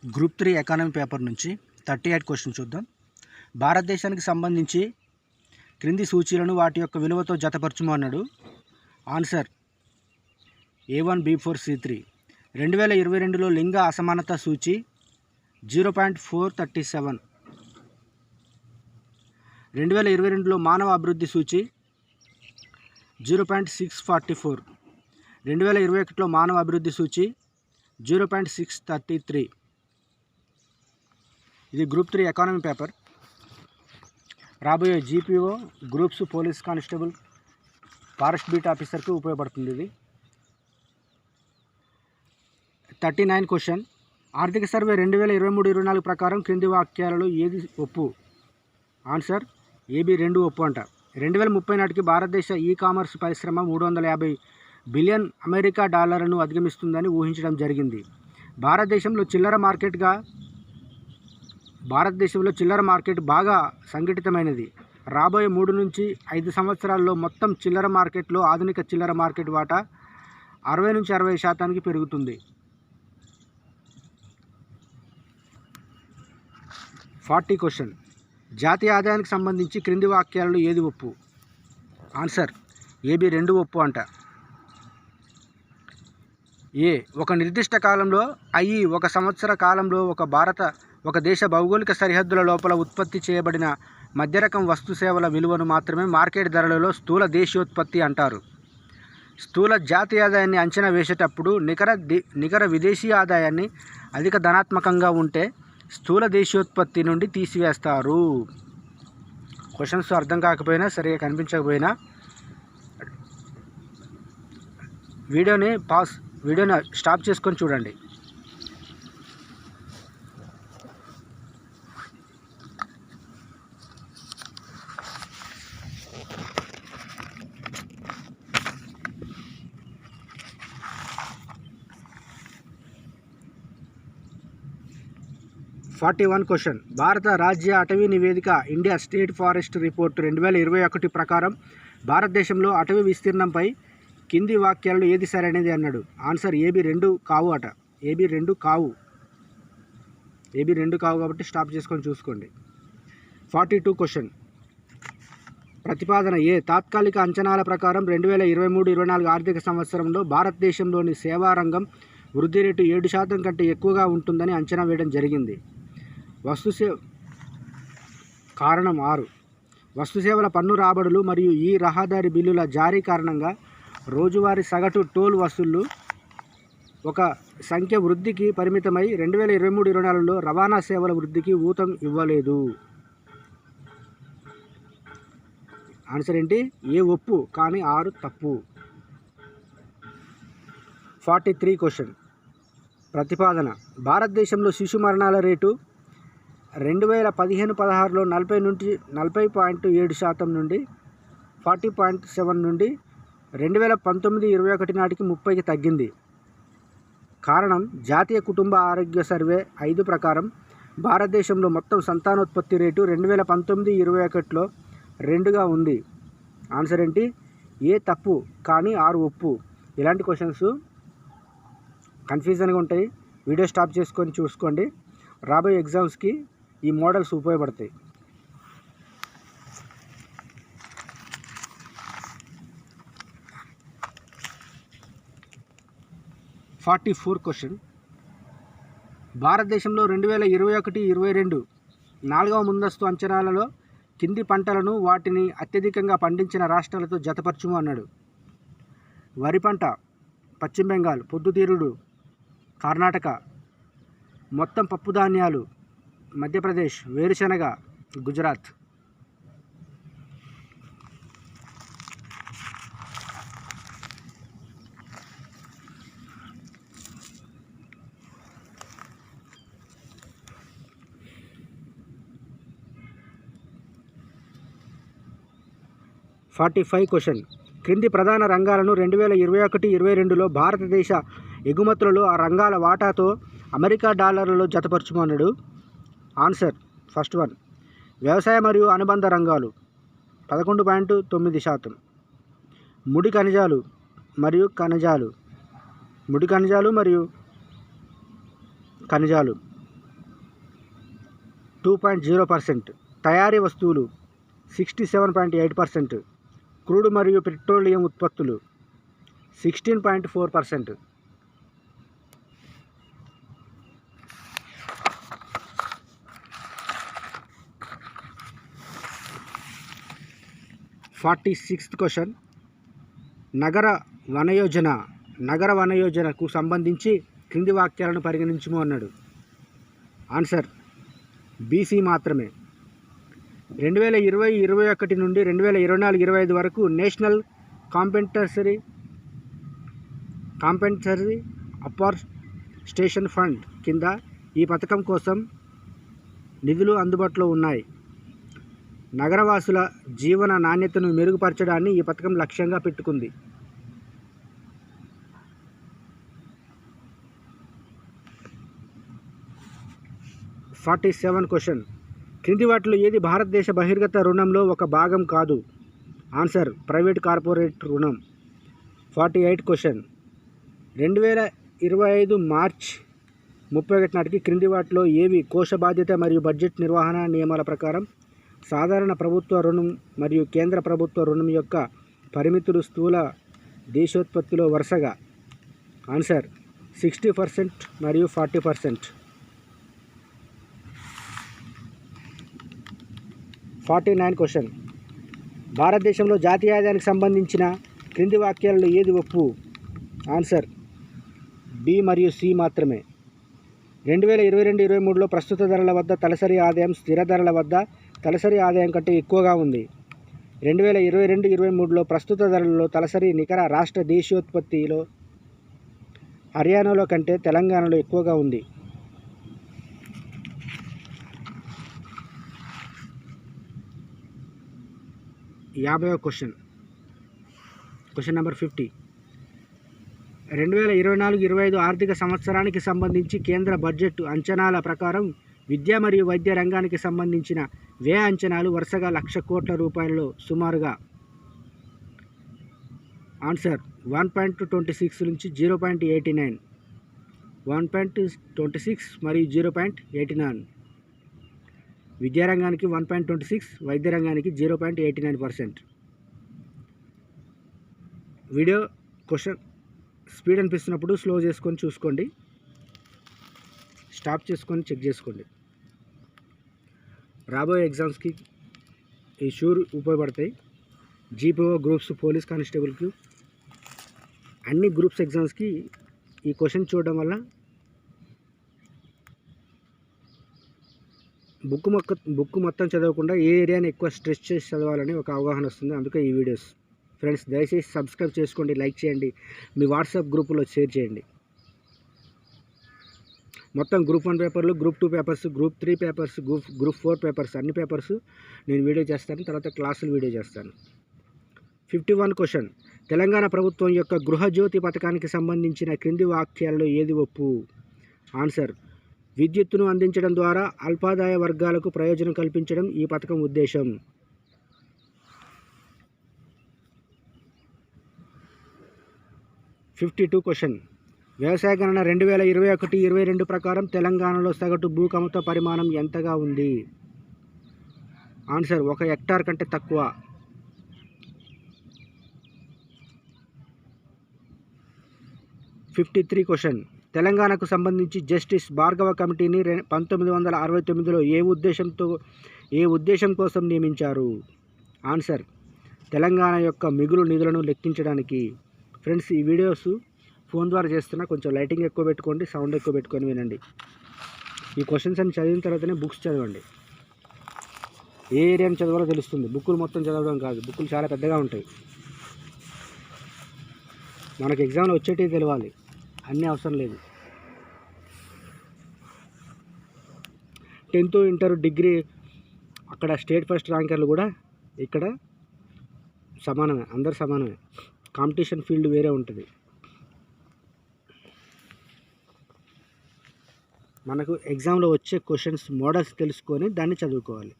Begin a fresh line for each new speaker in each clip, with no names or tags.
Group 3 economy paper నుంచి 38 question చూద్దాం. భారతదేశానికి సంబంధించి క్రింది సూచీలను వాటి యొక్క విలువతో జతపరచుము అన్నాడు. Answer A1 B4 C3. 2022లో లింగ అసమానత సూచి 0.437. 2022లో మానవ అభివృద్ధి సూచి 0.644. 2021లో మానవ అభివృద్ధి సూచి 0.633. ఇది గ్రూప్ 3 ఎకానమీ పేపర్. రాబోయే GPO, groups, police constable, forest beat ఆఫీసర్కి ఉపయోగపడుతుంది. ఇది 39 క్వశ్చన్. ఆర్థిక సర్వే 2023-24 ప్రకారం క్రింది వాక్యాలలో ఏది ఒప్పు? ఆన్సర్ AB 2 ఒప్పు అంట. 2030 నాటికి భారతదేశ కామర్స్ పరిశ్రమ 350 బిలియన్ అమెరికా డాలర్లను అధిగమిస్తుందని ఊహించడం జరిగింది. భారతదేశంలో చిల్లర మార్కెట్ బాగా సంఘటితమైనది. రాబోయే 3 నుంచి 5 సంవత్సరాల్లో మొత్తం చిల్లర మార్కెట్లో ఆధునిక చిల్లర మార్కెట్ వాటా 60 నుంచి 60% పెరుగుతుంది. 40 క్వశ్చన్. జాతీయ ఆదాయానికి సంబంధించి క్రింది వాక్యాలలో ఏది ఒప్పు? ఆన్సర్ AB 2 ఒప్పు అంట. ఏ ఒక నిర్దిష్ట కాలంలో ఒక సంవత్సర కాలంలో ఒక దేశ భౌగోళిక సరిహద్దుల లోపల ఉత్పత్తి చేయబడిన మధ్యరకం వస్తు సేవల విలువను మాత్రమే మార్కెట్ ధరలలో స్థూల దేశీయోత్పత్తి అంటారు. స్థూల జాతీయ ఆదాయాన్ని అంచనా వేసేటప్పుడు నికర విదేశీ ఆదాయాన్ని అధిక ధనాత్మకంగా ఉంటే స్థూల దేశీయోత్పత్తి నుండి తీసివేస్తారు. క్వశ్చన్స్ అర్థం కాకపోయినా, సరిగా కనిపించకపోయినా వీడియోని స్టాప్ చేసుకొని చూడండి. (41) క్వశ్చన్. భారత రాజ్య అటవీ నివేదిక ఇండియా స్టేట్ ఫారెస్ట్ రిపోర్ట్ 2021 ప్రకారం భారతదేశంలో అటవీ విస్తీర్ణంపై కింది వాక్యాలలో ఏది సరైనది అన్నాడు. ఆన్సర్ AB 2 కావు అట. AB 2 కావు కాబట్టి స్టాప్ చేసుకొని చూసుకోండి. 42 క్వశ్చన్. ప్రతిపాదన ఏ తాత్కాలిక అంచనాల ప్రకారం 2023-24 ఆర్థిక సంవత్సరంలో భారతదేశంలోని సేవా రంగం వృద్ధి రేటు 7% కంటే ఎక్కువగా ఉంటుందని అంచనా వేయడం జరిగింది. కారణం 6. వస్తుసేవల పన్ను రాబడులు మరియు రహదారి బిల్లుల జారీ కారణంగా రోజువారీ సగటు టోల్ వసూళ్లు ఒక సంఖ్య వృద్ధికి పరిమితమై 2023-24లో రవాణా సేవల వృద్ధికి ఊతం ఇవ్వలేదు. ఆన్సర్ ఏంటి? ఏ ఒప్పు, కానీ 6 తప్పు. 43 క్వశ్చన్. ప్రతిపాదన భారతదేశంలో శిశు మరణాల రేటు 2015-16లో 40.7% నుండి 40.7 నుండి 2019-21 నాటికి 30కి తగ్గింది. కారణం జాతీయ కుటుంబ ఆరోగ్య సర్వే 5 ప్రకారం భారతదేశంలో మొత్తం సంతానోత్పత్తి రేటు 2019-21లో 2గా ఉంది. ఆన్సర్ ఏంటి? ఏ తప్పు, కానీ 6 ఒప్పు. ఇలాంటి క్వశ్చన్స్ కన్ఫ్యూజన్గా ఉంటాయి. వీడియో స్టాప్ చేసుకొని చూసుకోండి. రాబోయే ఎగ్జామ్స్కి ఈ మోడల్స్ ఉపయోగపడతాయి. (44) క్వశ్చన్. భారతదేశంలో 2021-22 4వ ముందస్తు అంచనాలలో కింది పంటలను వాటిని అత్యధికంగా పండించిన రాష్ట్రాలతో జతపరచుము అన్నాడు. వరి పంట పశ్చిమ బెంగాల్, పొద్దుతిరుగుడు కర్ణాటక, మొత్తం పప్పుధాన్యాలు మధ్యప్రదేశ్, వేరుశనగ గుజరాత్. (45) క్వశ్చన్. క్రింది ప్రధాన రంగాలను 2021-22లో భారతదేశ ఎగుమతులలో ఆ రంగాల వాటాతో అమెరికా డాలర్లలో జతపరచుము అన్నాడు. Answer first one. వ్యవసాయ మరియు అనుబంధ రంగాలు 11.9%. ముడి ఖనిజాలు మరియు ఖనిజాలు 2.0%, తయారీ వస్తువులు 67.8%, క్రూడ్ మరియు పెట్రోలియం ఉత్పత్తులు 16.4%. (46th క్వశ్చన్) నగర వన యోజనకు సంబంధించి క్రింది వాక్యాలను పరిగణించుము అన్నాడు. ఆన్సర్ బీసీ మాత్రమే. 2020-21 నుండి 2024-25 వరకు నేషనల్ కాంపెన్సరీ అపార్టేషన్ ఫండ్ కింద ఈ పథకం కోసం నిధులు అందుబాటులో ఉన్నాయి. నగరవాసుల జీవన నాణ్యతను మెరుగుపరచడాన్ని ఈ పథకం లక్ష్యంగా పెట్టుకుంది. (47th) క్రింది వాటిలో ఏది భారతదేశ బహిర్గత రుణంలో ఒక భాగం కాదు? ఆన్సర్ ప్రైవేట్ కార్పొరేట్ రుణం. 48th) 2025 మార్చి 31 నాటికి క్రింది వాటిలో ఏవి కోశ బాధ్యత మరియు బడ్జెట్ నిర్వహణ నియమాల ప్రకారం సాధారణ ప్రభుత్వ రుణం మరియు కేంద్ర ప్రభుత్వ రుణం యొక్క పరిమితులు స్థూల దేశోత్పత్తిలో వరుసగా? ఆన్సర్ 60% మరియు 40%. 49th) భారతదేశంలో జాతీయ ఆదాయానికి సంబంధించిన క్రింది వాక్యాలలో ఏది ఒప్పు? ఆన్సర్ బి మరియు సి మాత్రమే. 2022-23లో ప్రస్తుత ధరల వద్ద తలసరి ఆదాయం స్థిర ధరల వద్ద తలసరి ఆదాయం కంటే ఎక్కువగా ఉంది. 2022-23లో ప్రస్తుత ధరలలో తలసరి నికర రాష్ట్ర దేశీయోత్పత్తిలో హర్యానాలో కంటే తెలంగాణలో ఎక్కువగా ఉంది. 50వ క్వశ్చన్ నెంబర్ 50. 2024-25 ఆర్థిక సంవత్సరానికి సంబంధించి కేంద్ర బడ్జెట్ అంచనాల ప్రకారం విద్య మరియు వైద్య రంగానికి సంబంధించిన వ్యయ అంచనాలు వరుసగా 1,00,000 కోట్ల రూపాయలలో సుమారుగా? ఆన్సర్ 1.26 నుంచి 0.89. 1.26 మరియు 0.89. విద్యారంగానికి 1.26, వైద్య రంగానికి 0.89%. వీడియో క్వశ్చన్ స్పీడ్ అనిపిస్తున్నప్పుడు స్లో చేసుకొని చూసుకోండి, స్టాప్ చేసుకొని చెక్ చేసుకోండి. రాబోయే ఎగ్జామ్స్కి ఈ షూర్ ఉపయోగపడతాయి. జీపీఓ గ్రూప్స్, పోలీస్ కానిస్టేబుల్కి, అన్ని గ్రూప్స్ ఎగ్జామ్స్కి ఈ క్వశ్చన్ చూడడం వల్ల బుక్ మొత్తం చదవకుండా ఏ ఏరియాని ఎక్కువ స్ట్రెస్ చేసి చదవాలని ఒక అవగాహన వస్తుంది. అందుకే ఈ వీడియోస్. ఫ్రెండ్స్, దయచేసి సబ్స్క్రైబ్ చేసుకోండి, లైక్ చేయండి, మీ వాట్సాప్ గ్రూపులో షేర్ చేయండి. మొత్తం గ్రూప్ 1 పేపర్లు, group 2 papers, group 3 papers, group 4 papers, అన్ని పేపర్స్ నేను వీడియో చేస్తాను. తర్వాత క్లాసులు వీడియో చేస్తాను. 51 తెలంగాణ ప్రభుత్వం యొక్క గృహజ్యోతి పథకానికి సంబంధించిన క్రింది వాక్యాల్లో ఏది ఒప్పు? ఆన్సర్ విద్యుత్తును అందించడం ద్వారా అల్పాదాయ వర్గాలకు ప్రయోజనం కల్పించడం ఈ పథకం ఉద్దేశం. 52 వ్యవసాయ గణన 2021-22 ప్రకారం తెలంగాణలో సగటు భూ కమత పరిమాణం ఎంతగా ఉంది? ఆన్సర్ 1 హెక్టార్ కంటే తక్కువ. 53 తెలంగాణకు సంబంధించి జస్టిస్ భార్గవ కమిటీని 1969లో ఏ ఉద్దేశం కోసం నియమించారు? ఆన్సర్ తెలంగాణ యొక్క మిగులు నిధులను లెక్కించడానికి. ఫ్రెండ్స్, ఈ వీడియోస్ ఫోన్ ద్వారా చేస్తున్నా, కొంచెం లైటింగ్ ఎక్కువ పెట్టుకోండి, సౌండ్ ఎక్కువ పెట్టుకొని వినండి. ఈ క్వశ్చన్స్ అన్ని చదివిన తర్వాతనే బుక్స్ చదవండి. ఏ ఏరియాని చదవాలో తెలుస్తుంది. బుక్కులు మొత్తం చదవడం కాదు, బుక్కులు చాలా పెద్దగా ఉంటాయి. మనకు ఎగ్జామ్లో వచ్చేటివి తెలవాలి, అన్నీ అవసరం లేదు. 10th, ఇంటర్, డిగ్రీ అక్కడ స్టేట్ ఫస్ట్ ర్యాంకర్లు కూడా ఇక్కడ సమానమే, అందరు సమానమే. కాంపిటీషన్ ఫీల్డ్ వేరే ఉంటుంది. మనకు ఎగ్జామ్లో వచ్చే క్వశ్చన్స్ మోడల్స్ తెలుసుకొని దాన్ని చదువుకోవాలి.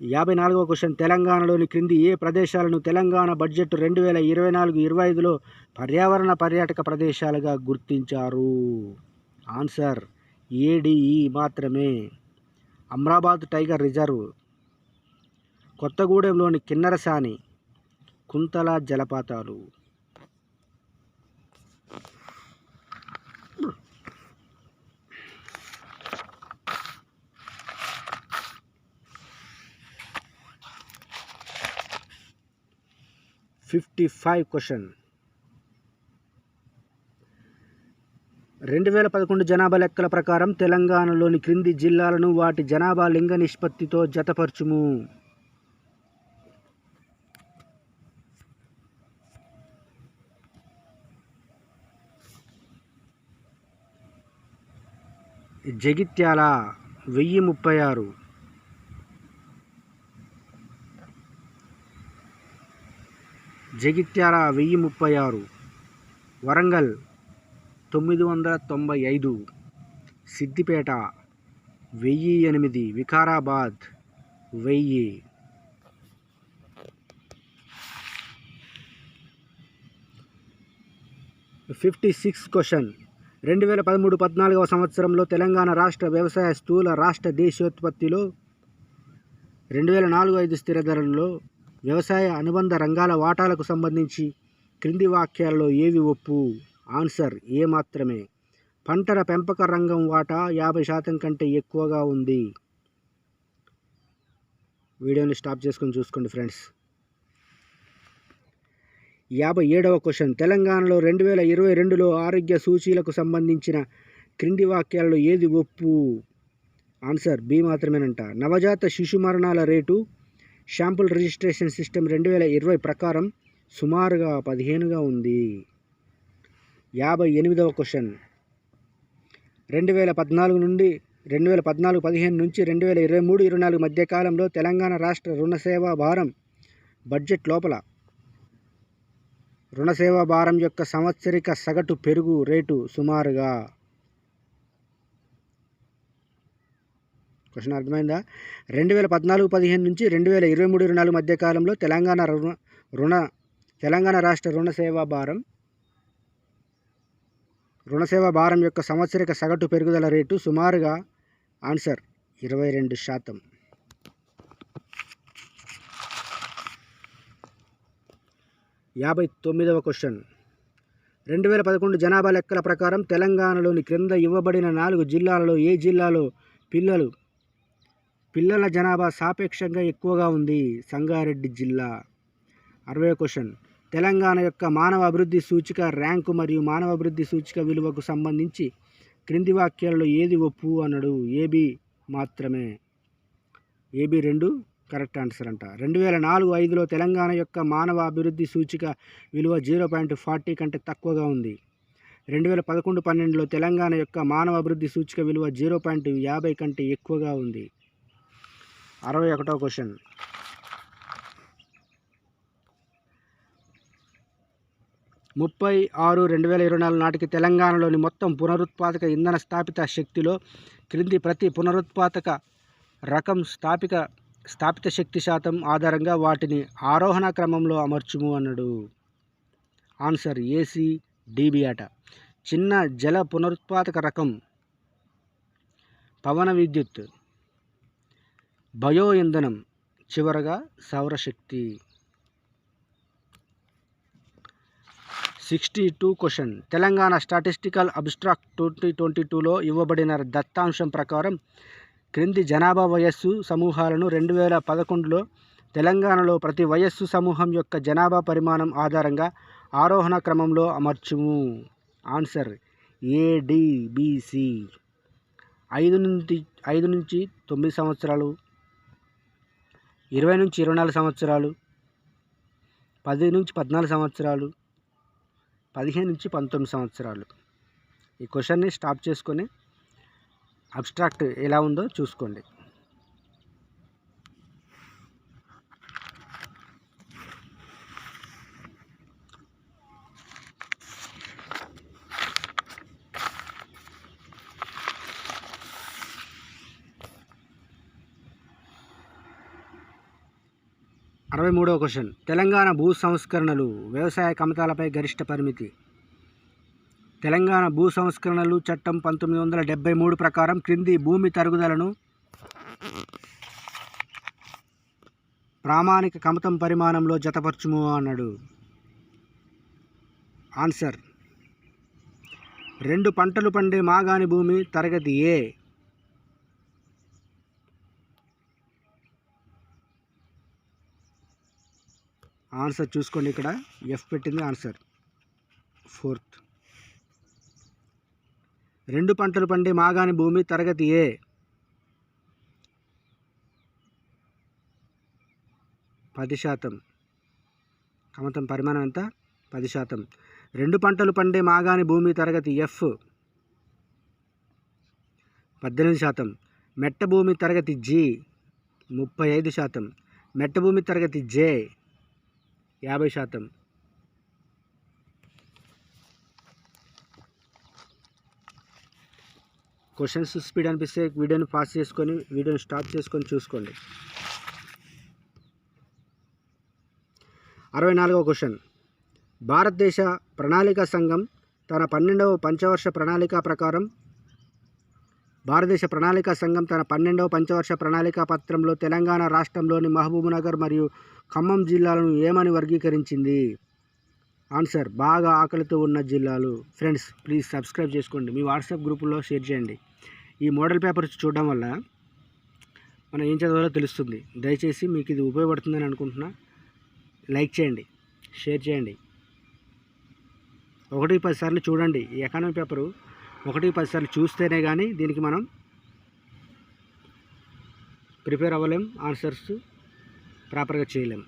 54 తెలంగాణలోని క్రింది ఏ ప్రదేశాలను తెలంగాణ బడ్జెట్ 2024-25లో పర్యావరణ పర్యాటక ప్రదేశాలుగా గుర్తించారు? ఆన్సర్ ఏడిఈ మాత్రమే. అమ్రాబాద్ టైగర్ రిజర్వ్, కొత్తగూడెంలోని కిన్నెరసాని, కుంతల జలపాతాలు. క్వశ్చన్ 2011 జనాభా లెక్కల ప్రకారం తెలంగాణలోని క్రింది జిల్లాలను వాటి జనాభా లింగ నిష్పత్తితో జతపరచుము. జగిత్యాల 1036, జగిత్యాల 1036, వరంగల్ 995, సిద్దిపేట 1008, వికారాబాద్ 1000. క్వశ్చన్ 2013-14 సంవత్సరంలో తెలంగాణ రాష్ట్ర వ్యవసాయ స్థూల రాష్ట్ర దేశీయోత్పత్తిలో 2004-05 స్థిర ధరలలో వ్యవసాయ అనుబంధ రంగాల వాటాలకు సంబంధించి క్రింది వాక్యాలలో ఏవి ఒప్పు? ఆన్సర్ ఏ మాత్రమే. పంటల పెంపక రంగం వాటా 50% కంటే ఎక్కువగా ఉంది. వీడియోని స్టాప్ చేసుకొని చూసుకోండి ఫ్రెండ్స్. 57వ క్వశ్చన్ తెలంగాణలో 2022లో ఆరోగ్య సూచీలకు సంబంధించిన క్రింది వాక్యాలలో ఏది ఒప్పు? ఆన్సర్ బి మాత్రమేనంట. నవజాత శిశు మరణాల రేటు శాంపుల్ రిజిస్ట్రేషన్ సిస్టమ్ 2020 ప్రకారం సుమారుగా 15గా ఉంది. 58వ క్వశ్చన్ 2014-15 నుంచి 2023-24 మధ్య కాలంలో తెలంగాణ రాష్ట్ర రుణసేవా భారం బడ్జెట్ లోపల రుణసేవా భారం యొక్క సంవత్సరిక సగటు పెరుగు రేటు సుమారుగా. క్వశ్చన్ అర్థమైందా? 2014-15 నుంచి 2023-24 మధ్య కాలంలో తెలంగాణ రాష్ట్ర రుణసేవా భారం యొక్క సంవత్సరిక సగటు పెరుగుదల రేటు సుమారుగా. ఆన్సర్ 22%. 59వ క్వశ్చన్ 2011 జనాభా లెక్కల ప్రకారం తెలంగాణలోని క్రింద ఇవ్వబడిన 4 జిల్లాలలో ఏ జిల్లాలో పిల్లల జనాభా సాపేక్షంగా ఎక్కువగా ఉంది? సంగారెడ్డి జిల్లా. 60వ క్వశ్చన్ తెలంగాణ యొక్క మానవ అభివృద్ధి సూచిక ర్యాంకు మరియు మానవ అభివృద్ధి సూచిక విలువకు సంబంధించి క్రింది వాక్యాలలో ఏది ఒప్పు అన్నాడు? ఏబి మాత్రమే. ఏబి 2 కరెక్ట్ ఆన్సర్ అంట. 2004-05లో తెలంగాణ యొక్క మానవ అభివృద్ధి సూచిక విలువ 0.40 కంటే తక్కువగా ఉంది. 2011-12లో తెలంగాణ యొక్క మానవ అభివృద్ధి సూచిక విలువ 0.50 కంటే ఎక్కువగా ఉంది. 61వ క్వశ్చన్ 30/6/2024 నాటికి తెలంగాణలోని మొత్తం పునరుత్పాదక ఇంధన స్థాపిత శక్తిలో క్రింది ప్రతి పునరుత్పాదక రకం స్థాపిత శక్తి శాతం ఆధారంగా వాటిని ఆరోహణ క్రమంలో అమర్చుము అన్నాడు. ఆన్సర్ ACDB అట. చిన్న జల పునరుత్పాదక రకం, పవన విద్యుత్, బయో ఇంధనం, చివరగా సౌరశక్తి. 62 క్వశ్చన్ తెలంగాణ స్టాటిస్టికల్ అబ్స్ట్రాక్ట్ 2022లో ఇవ్వబడిన దత్తాంశం ప్రకారం క్రింది జనాభా వయస్సు సమూహాలను 2011లో తెలంగాణలో ప్రతి వయస్సు సమూహం యొక్క జనాభా పరిమాణం ఆధారంగా ఆరోహణ క్రమంలో అమర్చుము. Answer ADBC. 5 నుంచి 9 సంవత్సరాలు, 20 నుంచి 24 సంవత్సరాలు, 10 నుంచి 14 సంవత్సరాలు, 15 నుంచి 19 సంవత్సరాలు. ఈ క్వశ్చన్ని స్టాప్ చేసుకొని అబ్స్ట్రాక్ట్ ఎలా ఉందో చూసుకోండి. అరవై 63వ క్వశ్చన్ తెలంగాణ భూ సంస్కరణలు వ్యవసాయ కమతాలపై గరిష్ట పరిమితి. తెలంగాణ భూ సంస్కరణలు చట్టం 1973 ప్రకారం క్రింది భూమి తరుగుదలను ప్రామాణిక కమతం పరిమాణంలో జతపరచుము అన్నాడు. ఆన్సర్ 2 పంటలు పండే మాగాణి భూమి తరగతి ఏ. ఆన్సర్ చూసుకోండి, ఇక్కడ ఎఫ్ పెట్టింది ఆన్సర్. 4th 2 పంటలు పండే మాగాణి భూమి తరగతి ఏ. 10%. కమతం పరిమాణం ఎంత? 10%. 2 పంటలు పండే మాగాణి భూమి తరగతి ఎఫ్ 18%. మెట్ట భూమి తరగతి జి 35%. మెట్ట భూమి తరగతి జే 50%. క్వశ్చన్స్ స్పీడ్ అనిపిస్తే వీడియోని పాస్ చేసుకొని వీడియోని స్టాప్ చేసుకొని చూసుకోండి. 64వ క్వశ్చన్. భారతదేశ ప్రణాళికా సంఘం తన 12వ పంచవర్ష ప్రణాళిక ప్రకారం ప్రణాళికా పత్రంలో తెలంగాణ రాష్ట్రంలోని మహబూబ్నగర్ మరియు ఖమ్మం జిల్లాలను ఏమని వర్గీకరించింది? ఆన్సర్ బాగా ఆకలితో ఉన్న జిల్లాలు. ఫ్రెండ్స్, ప్లీజ్ సబ్స్క్రైబ్ చేసుకోండి, మీ వాట్సాప్ గ్రూపుల్లో షేర్ చేయండి. ఈ మోడల్ పేపర్స్ చూడడం వల్ల మనం ఏం చదవాలో తెలుస్తుంది. దయచేసి మీకు ఇది ఉపయోగపడుతుందని అనుకుంటున్నా. లైక్ చేయండి, షేర్ చేయండి. 1-10 సార్లు చూడండి. ఈ ఎకానమీ పేపరు 1-10 సార్లు చూస్తేనే కానీ దీనికి మనం ప్రిపేర్ అవ్వలేం, ఆన్సర్స్ ప్రాపర్గా చేయలేం.